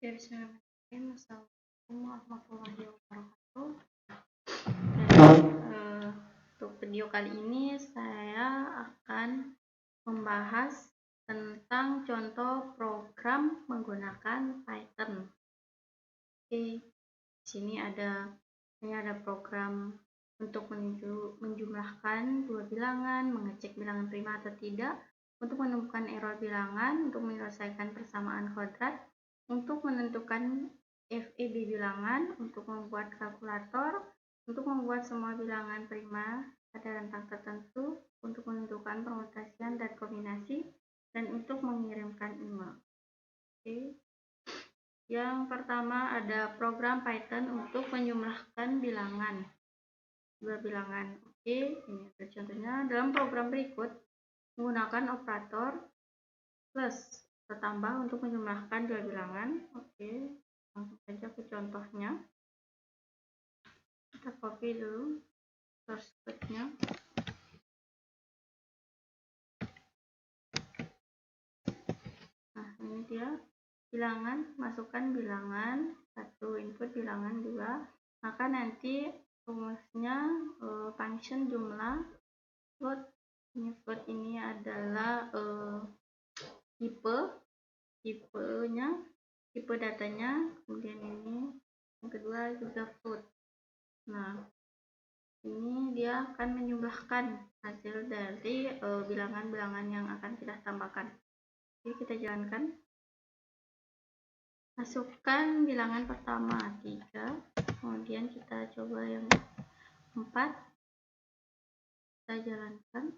Ya, bismillahirrahmanirrahim. Assalamualaikum warahmatullahi wabarakatuh. Untuk video kali ini saya akan membahas tentang contoh program menggunakan Python. Oke, di sini ada program untuk menjumlahkan dua bilangan, mengecek bilangan prima atau tidak, untuk menemukan error bilangan, untuk menyelesaikan persamaan kodrat, untuk menentukan FEB bilangan, untuk membuat kalkulator, untuk membuat semua bilangan prima pada rentang tertentu, untuk menentukan permutasian dan kombinasi, dan untuk mengirimkan email. Oke. Yang pertama ada program Python untuk menjumlahkan bilangan. Dua bilangan. Oke, ini ada contohnya. Dalam program berikut menggunakan operator plus atau tambah untuk menjumlahkan dua bilangan. Oke, langsung saja ke contohnya. Kita copy dulu source code-nya. Nah, ini dia bilangan, masukkan bilangan 1, input bilangan 2, maka nanti rumusnya function jumlah float. Ini float ini adalah tipenya, tipe datanya, kemudian ini yang kedua juga float. Nah, ini dia akan menjumlahkan hasil dari bilangan-bilangan yang akan kita tambahkan. Jadi kita jalankan. Masukkan bilangan pertama 3, kemudian kita coba yang 4, kita jalankan.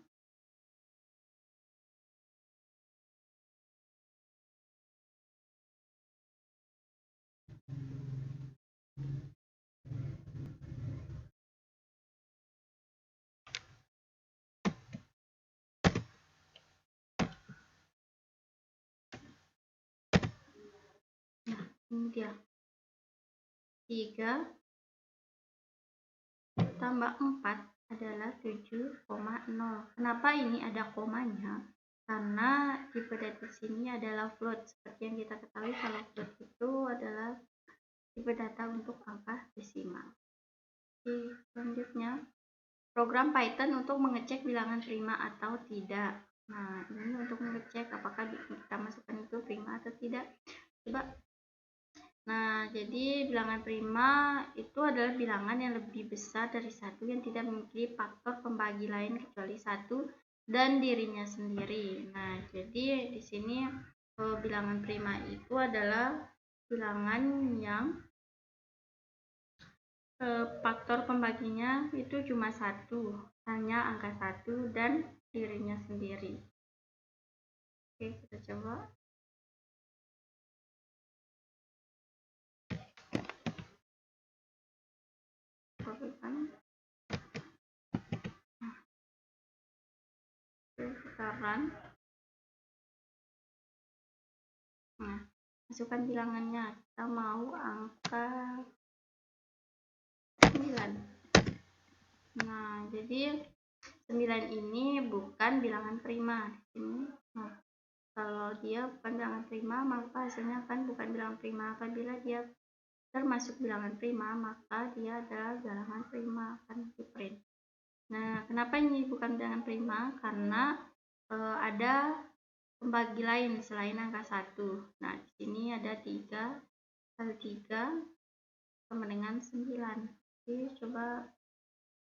Ini dia 3 tambah 4 adalah 7,0. Kenapa ini ada komanya? Karena tipe data sini adalah float. Seperti yang kita ketahui, kalau float itu adalah tipe data untuk angka desimal. Oke, selanjutnya program Python untuk mengecek bilangan prima atau tidak. Nah, ini untuk mengecek apakah kita masukkan itu prima atau tidak. Coba. Nah, jadi bilangan prima itu adalah bilangan yang lebih besar dari 1 yang tidak memiliki faktor pembagi lain kecuali 1 dan dirinya sendiri. Nah, jadi di sini bilangan prima itu adalah bilangan yang faktor pembaginya itu cuma 1, hanya angka 1 dan dirinya sendiri. Oke, kita coba. Kita run. Nah, masukkan bilangannya. Kita mau angka 9. Nah, jadi 9 ini bukan bilangan prima di sini. Nah, kalau dia bukan bilangan prima, maka hasilnya kan bukan bilangan prima. Apabila dia termasuk bilangan prima, maka dia adalah bilangan prima, akan di print. Nah, kenapa ini bukan bilangan prima? Karena ada pembagi lain selain angka 1. Nah, di sini ada 3 kali 3 sama dengan 9. Jadi coba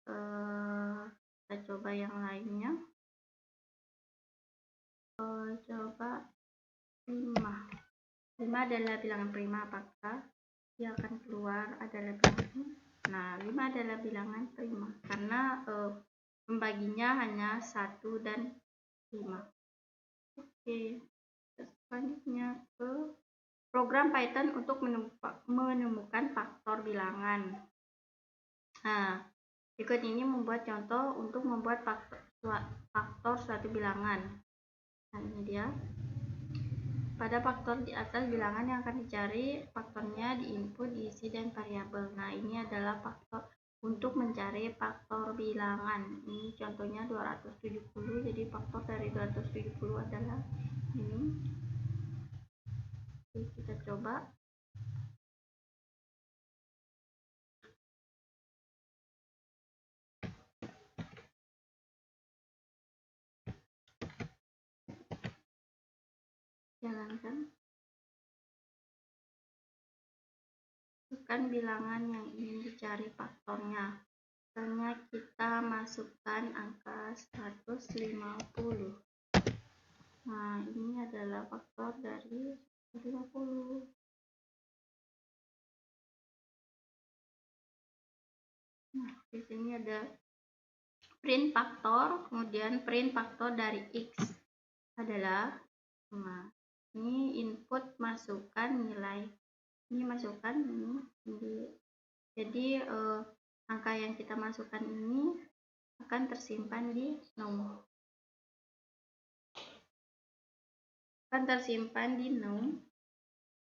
kita coba yang lainnya. Coba 5. 5 adalah bilangan prima, apakah dia akan keluar adalah bilangan? Nah, 5 adalah bilangan prima karena pembaginya hanya 1 dan 5. Oke, selanjutnya ke program Python untuk menemukan faktor bilangan. Nah, berikut ini membuat contoh untuk membuat faktor suatu bilangan. Nah, ini dia. Pada faktor di atas bilangan yang akan dicari, faktornya diinput, diisi, dan variabel. Nah, ini adalah faktor untuk mencari faktor bilangan. Ini contohnya 270, jadi faktor dari 270 adalah ini. Oke, kita coba. jalankan. Masukkan bilangan yang ingin dicari faktornya. Misalnya kita masukkan angka 150. Nah, ini adalah faktor dari 150. Nah, di sini ada print faktor, kemudian print faktor dari X adalah, nah, ini input masukkan nilai. Ini masukkan ini. Jadi angka yang kita masukkan ini akan tersimpan di num.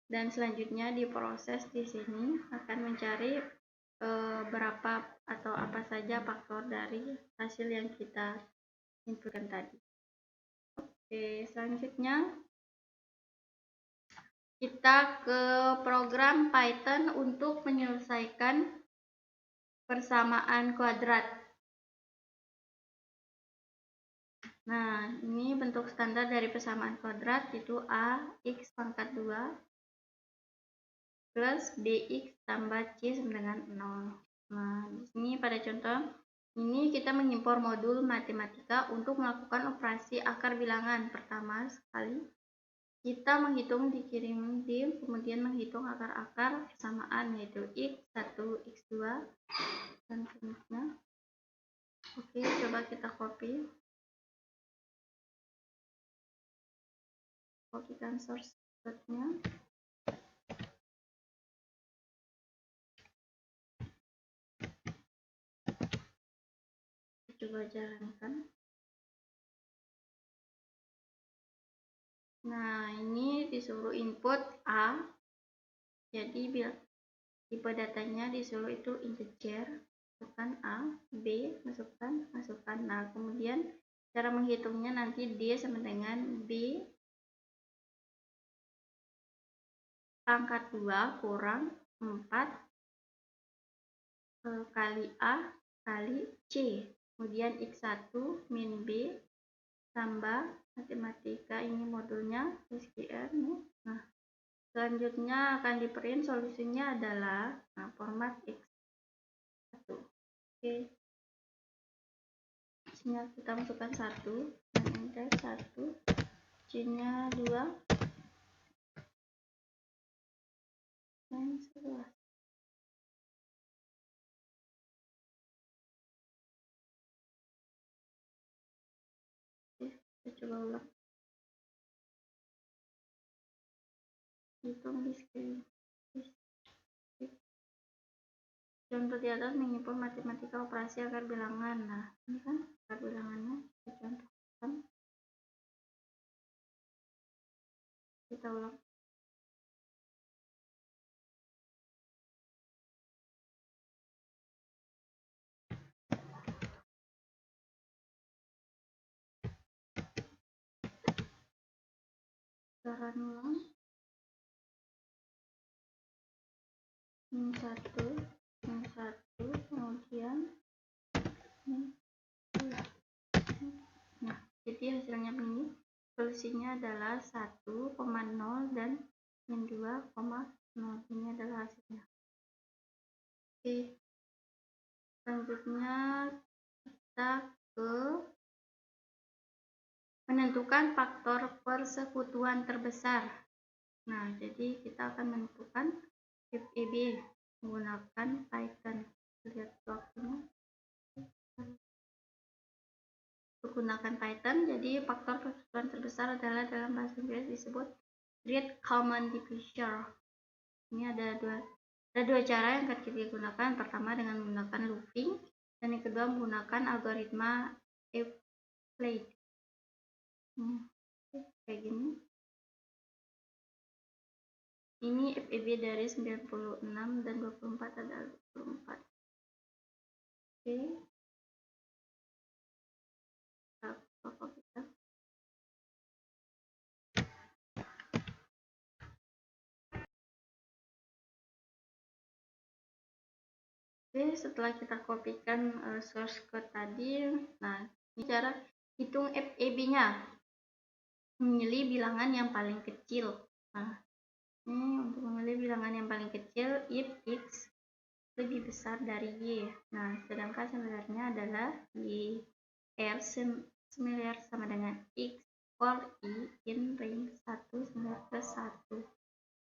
Dan selanjutnya diproses di sini akan mencari berapa atau apa saja faktor dari hasil yang kita inputkan tadi. Oke, selanjutnya kita ke program Python untuk menyelesaikan persamaan kuadrat. Nah, ini bentuk standar dari persamaan kuadrat, itu AX pangkat 2 plus BX tambah C sama dengan 0. Nah, di sini pada contoh ini kita mengimpor modul matematika untuk melakukan operasi akar bilangan. Pertama sekali kita menghitung dikirim dim, kemudian menghitung akar-akar persamaan, yaitu X1, X2, dan seterusnya. Oke, coba kita kopikan source code-nya. Coba jalankan. Nah, ini disuruh input A. Jadi tipe datanya disuruh itu integer, masukkan A, B, masukkan. Nah, kemudian cara menghitungnya nanti D sama dengan B pangkat 2 kurang 4 kali A kali C. Kemudian X1 min B tambah matematika, ini modulnya SQL. Nah, selanjutnya akan diprint solusinya adalah format X1. Oke. Sini kita masukkan 1 dan enter 1, C-nya 2 dan 11. Kita coba ulang. Hitung di screen. Contoh di atas mengimpor matematika operasi akar bilangan. Nah, ini kan akar bilangannya dicontohkan. Kita ulang. Cara ulang. Min 1, kemudian min 2. Nah, jadi hasilnya begini. Solusinya adalah 1,0 dan min 2,0. Ini adalah hasilnya. Oke. Selanjutnya kita ke menentukan faktor persekutuan terbesar. Nah, jadi kita akan menentukan FEB menggunakan Python. Lihat waktunya. Menggunakan Python, jadi faktor persekutuan terbesar adalah dalam bahasa Inggris disebut Great Common Divisor. Ini ada dua cara yang akan kita gunakan. Pertama dengan menggunakan looping, dan yang kedua menggunakan algoritma Euclid. Kayak gini. Ini FEB dari 96 dan 24 adalah 24. Oke. Kita Oke, setelah kita kopikan source code tadi, nah ini cara hitung FEB-nya. memilih bilangan yang paling kecil. Nah, ini untuk memilih bilangan yang paling kecil if x lebih besar dari y. Nah, sedangkan sebenarnya adalah y r similar sama dengan x for i in ring 1 similar plus 1.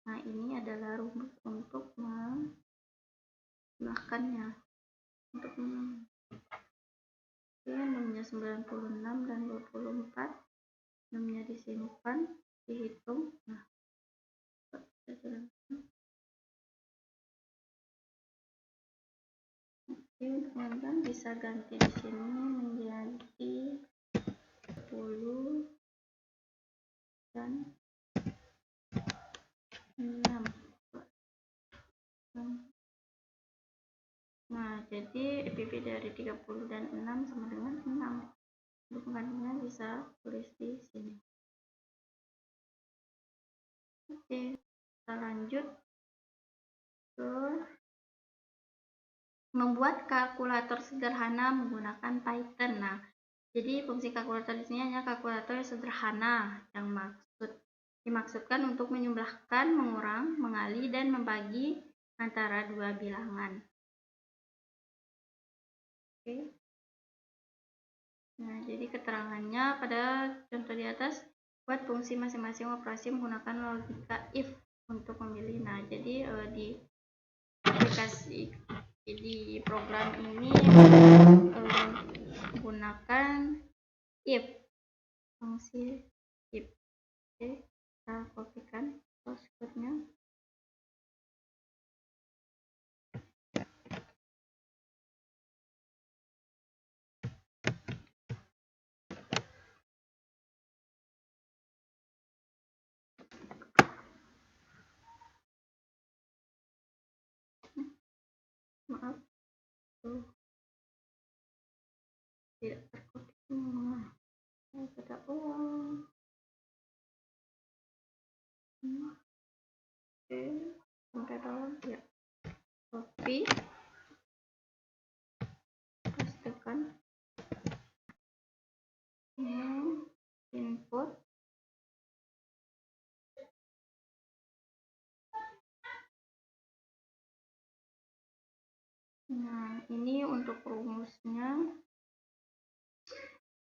Nah, ini adalah rumus untuk menambahkannya. Untuk nomornya 96 dan 24. Nomornya disimpan, dihitung. Nah, oke, teman-teman bisa ganti di sini menjadi 10 dan 6. Nah, jadi EPP dari 30 dan 6 sama dengan 6. Untuk penggantinya bisa tulis di sini. Oke, kita lanjut ke membuat kalkulator sederhana menggunakan Python. Nah, jadi fungsi kalkulator di sini hanya kalkulator yang sederhana yang dimaksudkan untuk menjumlahkan, mengurang, mengali, dan membagi antara dua bilangan. Oke. Nah, jadi keterangannya pada contoh di atas, buat fungsi masing-masing operasi menggunakan logika if untuk memilih. Nah, jadi di aplikasi di program ini menggunakan if, fungsi if. Oke, kita kopikan passwordnya. Maaf, tidak terkopi semua. Pada ulang. Oke, sampai dalam ya. Copy, pastekan. Input. Nah, ini untuk rumusnya.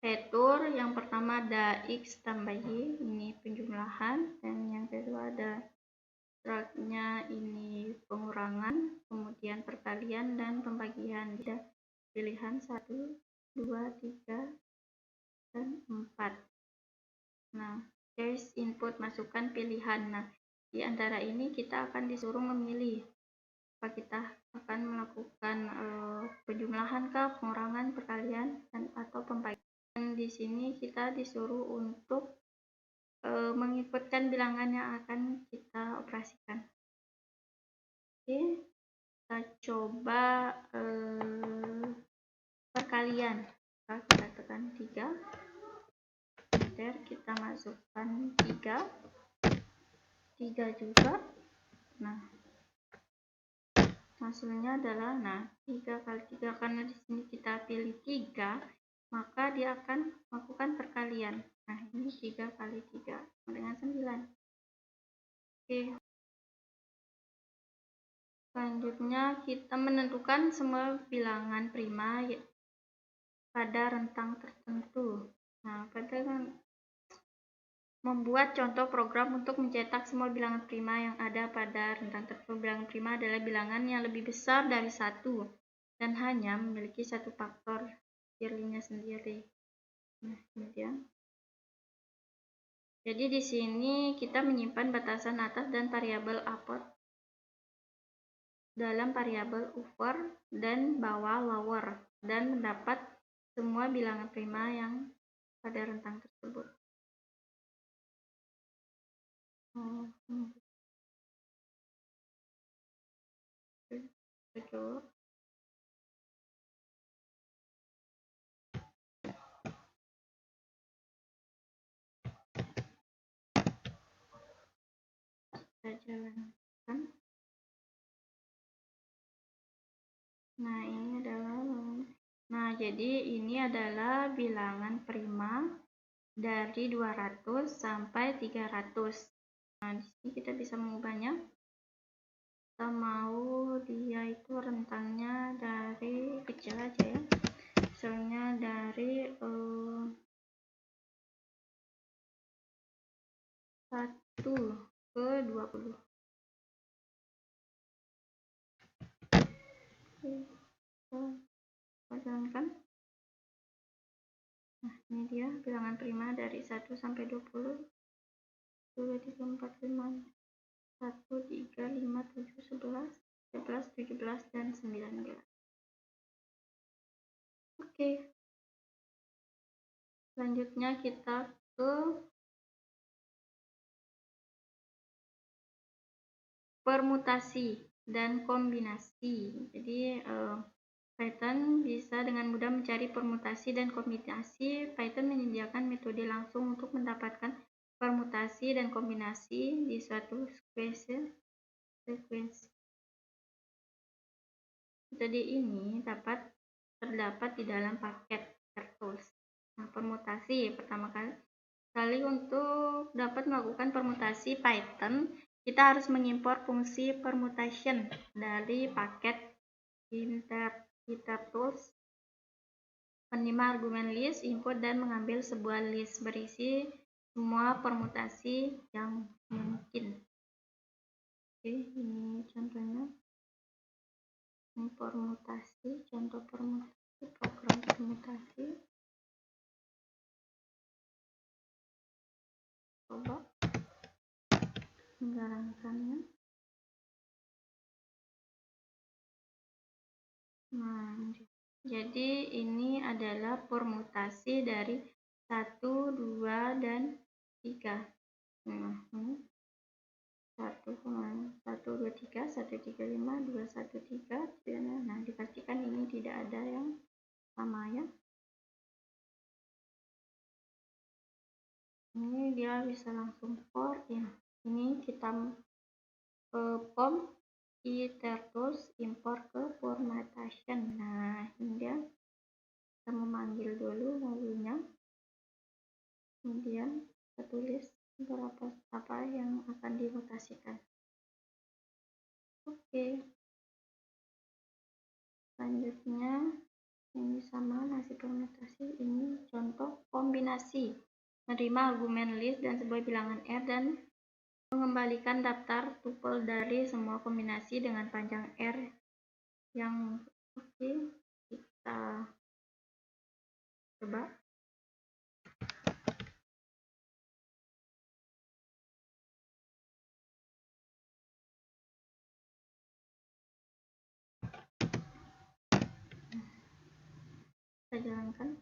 Retur yang pertama ada x tambah y, ini penjumlahan, dan yang kedua ada struknya ini pengurangan, kemudian perkalian dan pembagian. Ada pilihan 1, 2, 3, dan 4. Nah, choice input, masukkan pilihan. Nah, di antara ini kita akan disuruh memilih apa kita akan melakukan penjumlahan kah, pengurangan, perkalian, dan atau pembagian. Dan di sini kita disuruh untuk menginputkan bilangan yang akan kita operasikan. Oke, kita coba perkalian. Kita tekan 3. Enter, kita masukkan 3 juga. Nah, hasilnya adalah 3 kali 3, karena di sini kita pilih 3, maka dia akan melakukan perkalian. Nah, ini 3 kali 3 dengan 9. Oke. Selanjutnya kita menentukan semua bilangan prima pada rentang tertentu. Nah, membuat contoh program untuk mencetak semua bilangan prima yang ada pada rentang tertentu. Bilangan prima adalah bilangan yang lebih besar dari 1 dan hanya memiliki satu faktor dirinya sendiri. Nah, kemudian jadi di sini kita menyimpan batasan atas dan variabel upper dalam variabel upper dan bawah lower, dan mendapat semua bilangan prima yang pada rentang tersebut. Betul. Kita jalankan. Nah, jadi ini adalah bilangan prima dari 200 sampai 300. Nah, di sini kita bisa mengubahnya. Kita mau dia itu rentangnya dari kecil aja ya. Misalnya dari 1 ke 20. Kita jalankan. Nah, ini dia bilangan prima dari 1 sampai 20. 2, 3, 4, 5, 1, 3, 5, 7, 11, 13, 17, dan 19. Oke. Selanjutnya kita ke permutasi dan kombinasi. Jadi Python bisa dengan mudah mencari permutasi dan kombinasi. Python menyediakan metode langsung untuk mendapatkan permutasi dan kombinasi di suatu sekuensi. Metode ini terdapat di dalam paket TerTools. Nah, permutasi pertama kali untuk dapat melakukan permutasi Python, kita harus mengimpor fungsi permutation dari paket TerTools, menerima argumen list, input, dan mengambil sebuah list berisi semua permutasi yang mungkin. Oke, ini contohnya. Ini permutasi, contoh permutasi, program permutasi. Coba menjalankannya. Nah, jadi ini adalah permutasi dari 1, 2, dan 3. Nah, 1, 2, 3, 1, 3, 5, 2, 1, 3. Nah, dipastikan ini tidak ada yang sama ya. Ini dia bisa langsung for ya. Ini kita pom TerTools import ke formattation. Nah, ini dia. Kita memanggil dulu modulnya. Kemudian kita tulis berapa apa yang akan dimutasikan. Oke. Selanjutnya ini sama masih permutasi. Ini contoh kombinasi. Menerima argumen list dan sebuah bilangan R dan mengembalikan daftar tuple dari semua kombinasi dengan panjang R yang oke. Kita coba. Kita jalankan.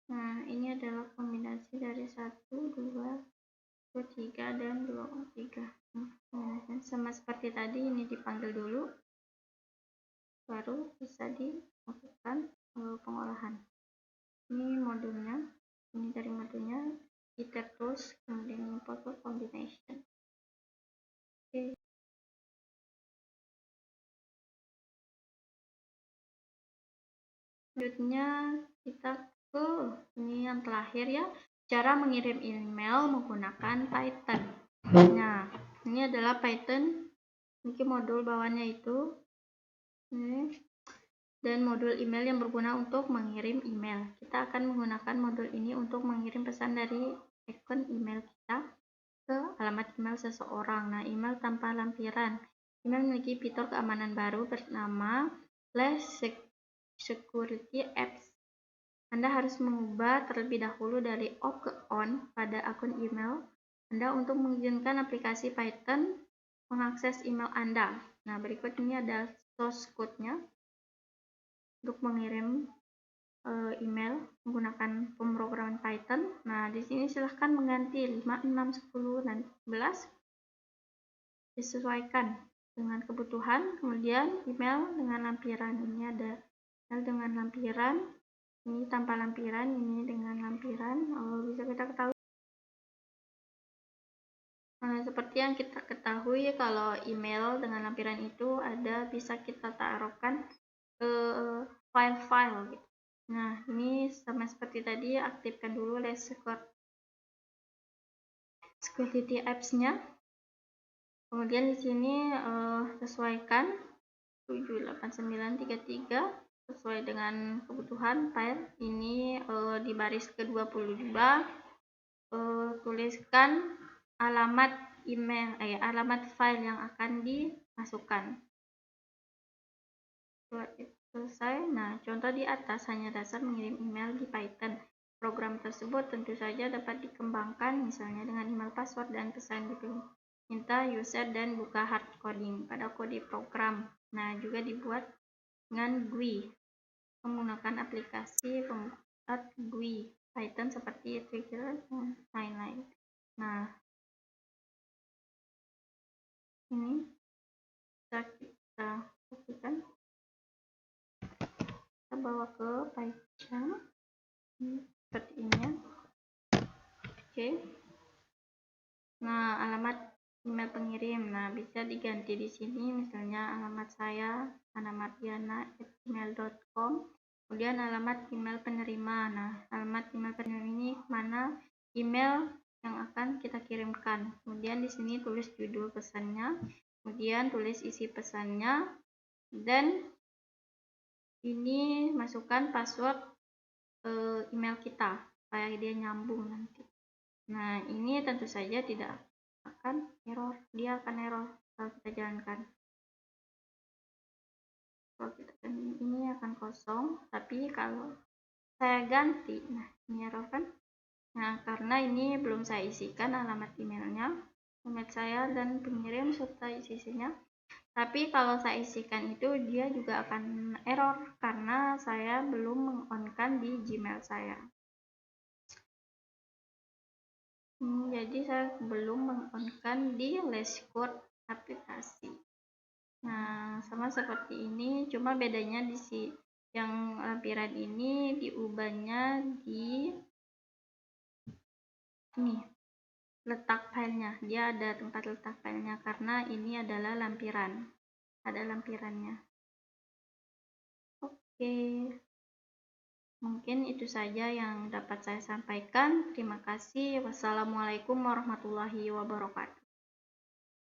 Nah, ini adalah kombinasi dari 1, 2, 3, dan 23. Nah, sama seperti tadi, ini dipanggil dulu, baru bisa dilakukan pengolahan. Ini modulnya, ini dari modulnya, TerTools, kemudian import ke combination. Oke. Selanjutnya kita ke ini yang terakhir ya, cara mengirim email menggunakan Python. Nah, ini adalah Python, mungkin modul bawahnya itu ini, dan modul email yang berguna untuk mengirim email. Kita akan menggunakan modul ini untuk mengirim pesan dari akun email kita ke alamat email seseorang. Nah, email tanpa lampiran. Email memiliki fitur keamanan baru bernama Flash Security Apps. Anda harus mengubah terlebih dahulu dari off ke on pada akun email Anda untuk mengizinkan aplikasi Python mengakses email Anda. Nah, berikut ini ada source code-nya untuk mengirim email menggunakan pemrograman Python. Nah, di sini silahkan mengganti 5, 6, 10, dan 11 disesuaikan dengan kebutuhan. Kemudian email dengan lampiran, ini ada email dengan lampiran, ini tanpa lampiran, ini dengan lampiran. Bisa kita ketahui seperti yang kita ketahui kalau email dengan lampiran itu bisa kita taruhkan file-file gitu. Nah, ini sama seperti tadi, aktifkan dulu Less Security Apps-nya. Kemudian di sini sesuaikan 78933 sesuai dengan kebutuhan file. Ini di baris ke-22 tuliskan alamat email alamat file yang akan dimasukkan. Setelah itu selesai, nah contoh di atas hanya dasar mengirim email di Python. Program tersebut tentu saja dapat dikembangkan misalnya dengan email password dan pesan minta user dan buka hard coding pada kode program. Nah, juga dibuat dengan GUI menggunakan aplikasi pembuat GUI Python seperti Trigger dan lain-lain. Nah, ini bisa kita lakukan. Kita bawa ke Python seperti ini. Oke. Nah, alamat email pengirim. Nah, bisa diganti di sini misalnya alamat saya anamardiana@gmail.com. Kemudian alamat email penerima. Nah, alamat email penerima ini mana email yang akan kita kirimkan. Kemudian di sini tulis judul pesannya, kemudian tulis isi pesannya, dan ini masukkan password email kita supaya dia nyambung nanti. Nah, ini tentu saja tidak akan error, dia akan error kalau kita jalankan. Kalau kita ini akan kosong, tapi kalau saya ganti, nah ini error kan? Nah, karena ini belum saya isikan alamat emailnya, email saya dan pengirim serta isinya. Tapi kalau saya isikan itu dia juga akan error karena saya belum meng-on-kan di Gmail saya. Jadi saya belum meng-on-kan di Lesscode aplikasi. Nah, sama seperti ini, cuma bedanya di yang lampiran ini diubahnya di ini letak filenya. Dia ada tempat letak filenya karena ini adalah lampiran. Ada lampirannya. Oke. Mungkin itu saja yang dapat saya sampaikan. Terima kasih. Wassalamualaikum warahmatullahi wabarakatuh.